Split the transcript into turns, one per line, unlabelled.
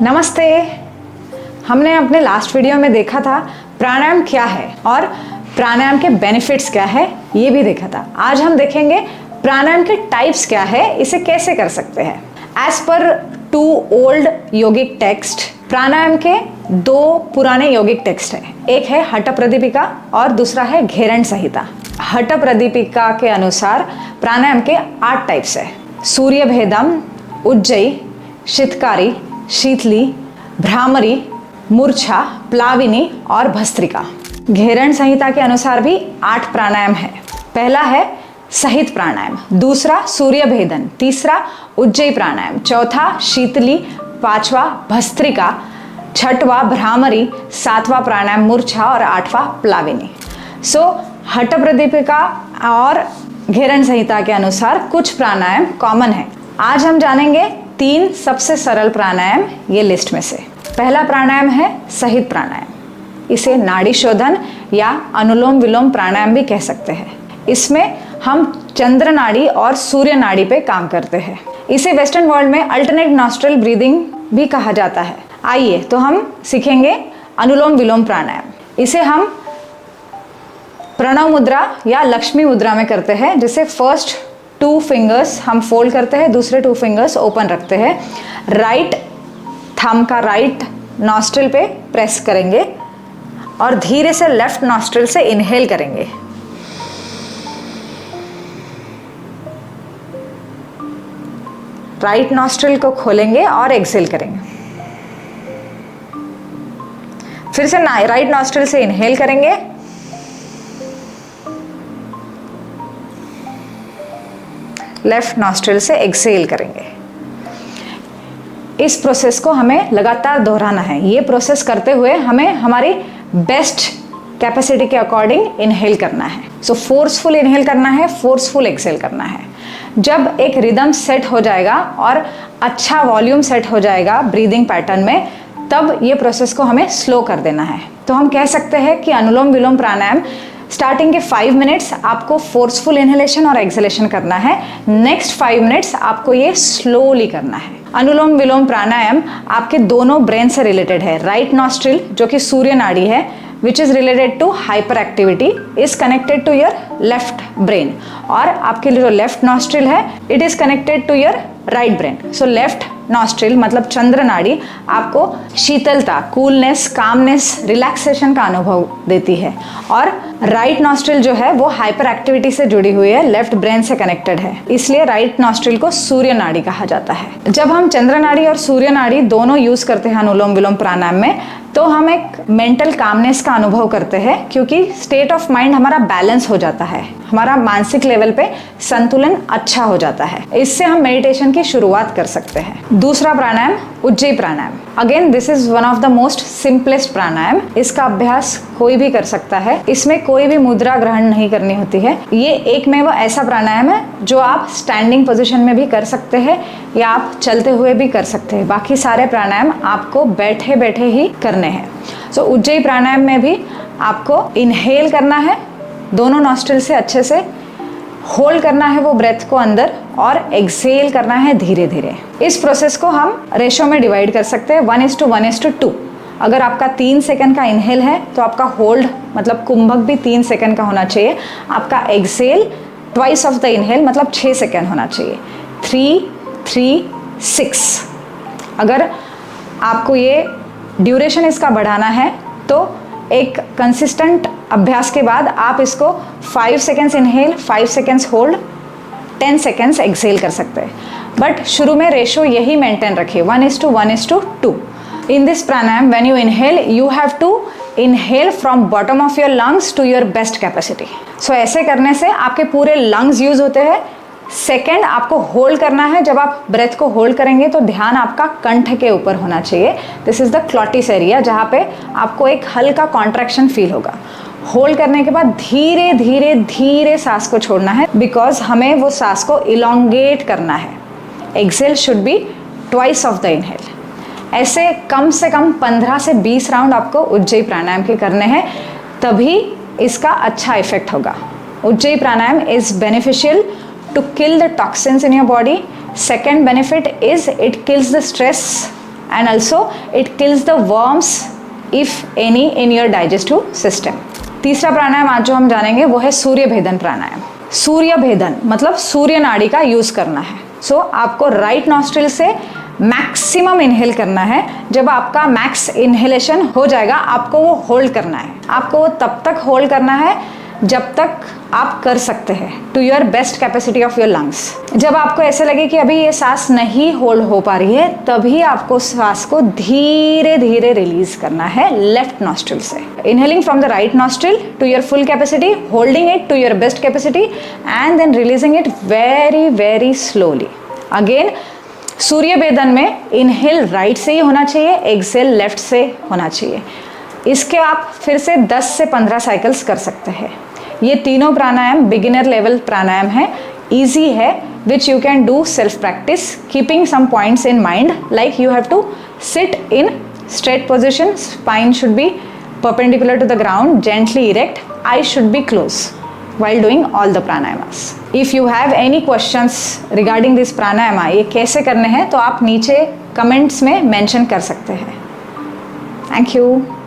नमस्ते। हमने अपने लास्ट वीडियो में देखा था प्राणायाम क्या है और प्राणायाम के बेनिफिट्स क्या है, ये भी देखा था। आज हम देखेंगे प्राणायाम के टाइप्स क्या है, इसे कैसे कर सकते हैं। एज पर 2 ओल्ड योगिक टेक्स्ट, प्राणायाम के 2 पुराने योगिक टेक्स्ट हैं। एक है हठ प्रदीपिका और दूसरा है घेरण संहिता। हठ प्रदीपिका के अनुसार प्राणायाम के 8 टाइप्स है। सूर्य भेदम, उज्जयी, शीतकारी, शीतली, भ्रामरी, मूर्छा, प्लाविनी और भस्त्रिका। घेरण संहिता के अनुसार भी 8 प्राणायाम है। पहला है सहित प्राणायाम, दूसरा सूर्य भेदन, तीसरा उज्जयी प्राणायाम, चौथा शीतली, 5वां भस्त्रिका, 6वां भ्रामरी, 7वां प्राणायाम मूर्छा और 8वां प्लाविनी। हठ प्रदीपिका और घेरण संहिता के अनुसार कुछ प्राणायाम कॉमन है। आज हम जानेंगे 3 सबसे सरल प्राणायाम ये लिस्ट में से। पहला प्राणायाम है सहित प्राणायाम। इसे नाड़ी शोधन या अनुलोम विलोम प्राणायाम भी कह सकते हैं। इसमें हम चंद्र नाड़ी और सूर्य नाड़ी पे काम करते हैं। इसे वेस्टर्न वर्ल्ड में अल्टरनेट नॉस्ट्रल ब्रीदिंग भी कहा जाता है। आइए तो हम सीखेंगे अनुलोम विलोम प्राणायाम। इसे हम प्रणव मुद्रा या लक्ष्मी मुद्रा में करते हैं, जिसे फर्स्ट 2 फिंगर्स हम फोल्ड करते हैं, दूसरे 2 फिंगर्स ओपन रखते हैं। राइट थंब का राइट नॉस्ट्रिल पे प्रेस करेंगे और धीरे से लेफ्ट नॉस्ट्रिल से इनहेल करेंगे। राइट नॉस्ट्रिल को खोलेंगे और एक्सहेल करेंगे। फिर से राइट नॉस्ट्रिल से इनहेल करेंगे, लेफ्ट नॉस्ट्रिल से एक्सहेल करेंगे। इस प्रोसेस को हमें लगातार दोहराना है। ये प्रोसेस करते हुए हमें हमारी बेस्ट कैपेसिटी के अकॉर्डिंग इनहेल करना है। फोर्सफुल इनहेल करना है, फोर्सफुल एक्सहेल करना है। जब एक रिदम सेट हो जाएगा और अच्छा वॉल्यूम सेट हो जाएगा ब्रीदिंग पैटर्न में, तब ये प्रोसेस को हमें स्लो कर देना है। तो हम कह सकते हैं कि अनुलोम विलोम प्राणायाम स्टार्टिंग के 5 मिनट्स आपको फोर्सफुल इनहेलेशन और एक्सहेलेशन करना है। नेक्स्ट 5 मिनट्स आपको ये स्लोली करना है। अनुलोम विलोम प्राणायाम आपके दोनों ब्रेन से रिलेटेड है। राइट नॉस्ट्रिल जो कि सूर्य नाड़ी है, which is related to hyper activity, is connected to your left brain, और आपके जो लेफ्ट नॉस्ट्रिल है it is connected to your right brain. Left nostril मतलब चंद्र नाड़ी आपको शीतलता, कूलनेस, कामनेस, रिलैक्सेशन का अनुभव देती है, और राइट नॉस्ट्रिल जो है वो हाइपर एक्टिविटी से जुड़ी हुई है, लेफ्ट ब्रेन से कनेक्टेड है, इसलिए राइट नॉस्ट्रिल को सूर्य नाड़ी कहा जाता है। जब हम चंद्र नाड़ी और सूर्य नाड़ी दोनों यूज करते हैं अनुलोम विलोम प्राणायाम में, तो हम एक मेंटल कामनेस का अनुभव करते हैं, क्योंकि स्टेट ऑफ माइंड हमारा बैलेंस हो जाता है, हमारा मानसिक लेवल पे संतुलन अच्छा हो जाता है। इससे हम मेडिटेशन की शुरुआत कर सकते हैं। दूसरा pranayama ujjayi pranayama. Again this is one of the most simplest pranayama. इसका अभ्यास कोई भी कर सकता है। इसमें कोई भी मुद्रा ग्रहण नहीं करनी होती है। ये एकमेव ऐसा प्राणायाम है जो आप स्टैंडिंग पोजीशन में भी कर सकते हैं या आप चलते हुए भी कर सकते हैं। बाकी सारे प्राणायाम आपको बैठे बैठे ही करने हैं। उज्जयी प्राणायाम में भी आपको इनहेल करना है, दोनों नॉस्ट्रिल से अच्छे से होल्ड करना है वो ब्रेथ को अंदर, और एक्सहेल करना है धीरे धीरे। इस प्रोसेस को हम रेशो में डिवाइड कर सकते हैं 1:1:2। अगर आपका 3 सेकंड का इनहेल है तो आपका होल्ड मतलब कुंभक भी 3 सेकंड का होना चाहिए। आपका exhale twice of the inhale मतलब 6 सेकंड होना चाहिए। 3, 3, 6। अगर आपको ये ड्यूरेशन इसका बढ़ाना है तो एक कंसिस्टेंट अभ्यास के बाद आप इसको 5 seconds inhale, 5 seconds hold, 10 seconds exhale कर सकते हैं। बट शुरू में रेशो यही मेंटेन रखिए 1:1:2। In this pranayama when you inhale you have to inhale from bottom of your lungs to your best capacity. ऐसे करने से आपके पूरे लंग्स यूज होते हैं। सेकेंड, आपको होल्ड करना है। जब आप ब्रेथ को होल्ड करेंगे तो ध्यान आपका कंठ के ऊपर होना चाहिए। दिस इज द क्लॉटिस एरिया, जहाँ पे आपको एक हल्का कॉन्ट्रैक्शन फील होगा। होल्ड करने के बाद धीरे धीरे धीरे सांस को छोड़ना है, बिकॉज हमें वो सांस को इलोंगेट करना है। Exhale should be twice of the inhale. ऐसे कम से कम 15 से 20 राउंड आपको उज्जयी प्राणायाम के करने हैं, तभी इसका अच्छा इफेक्ट होगा। Ujjayi pranayama is beneficial to kill the toxins in your body. Second benefit is it kills the stress and also it kills the worms if any in your digestive system. तीसरा प्राणायाम आज जो हम जानेंगे वो है सूर्य भेदन प्राणायाम. सूर्य भेदन मतलब सूर्य नाड़ी का यूज करना है. सो आपको राइट नॉस्ट्रिल से मैक्सिमम इनहेल करना है. जब आपका मैक्स इनहेलेशन हो जाएगा आपको वो होल्ड करना है. आपको वो तब तक होल्ड करना है जब तक आप कर सकते हैं, to your best capacity of your lungs. जब आपको ऐसे लगे कि अभी ये सांस नहीं होल्ड हो पा रही है, तभी आपको सांस को धीरे धीरे रिलीज करना है लेफ्ट नॉस्ट्रिल से. Inhaling from the right nostril to your full capacity, holding it to your best capacity and then releasing it very very slowly. Again Surya Bhedan में इनहेल राइट से ही होना चाहिए, एक्सेल लेफ्ट से होना चाहिए. इसके आप फिर से 10 से 15 साइकिल्स कर सकते हैं. ये तीनों प्राणायाम बिगिनर लेवल प्राणायाम है, इजी है, which you can do self practice keeping some points in mind, like you have to sit in straight position, spine should be perpendicular to the ground, gently erect, eyes should be closed while doing all the pranayamas. If you have any questions regarding this pranayama, ये कैसे करने हैं, तो आप नीचे comments में mention कर सकते हैं. Thank you.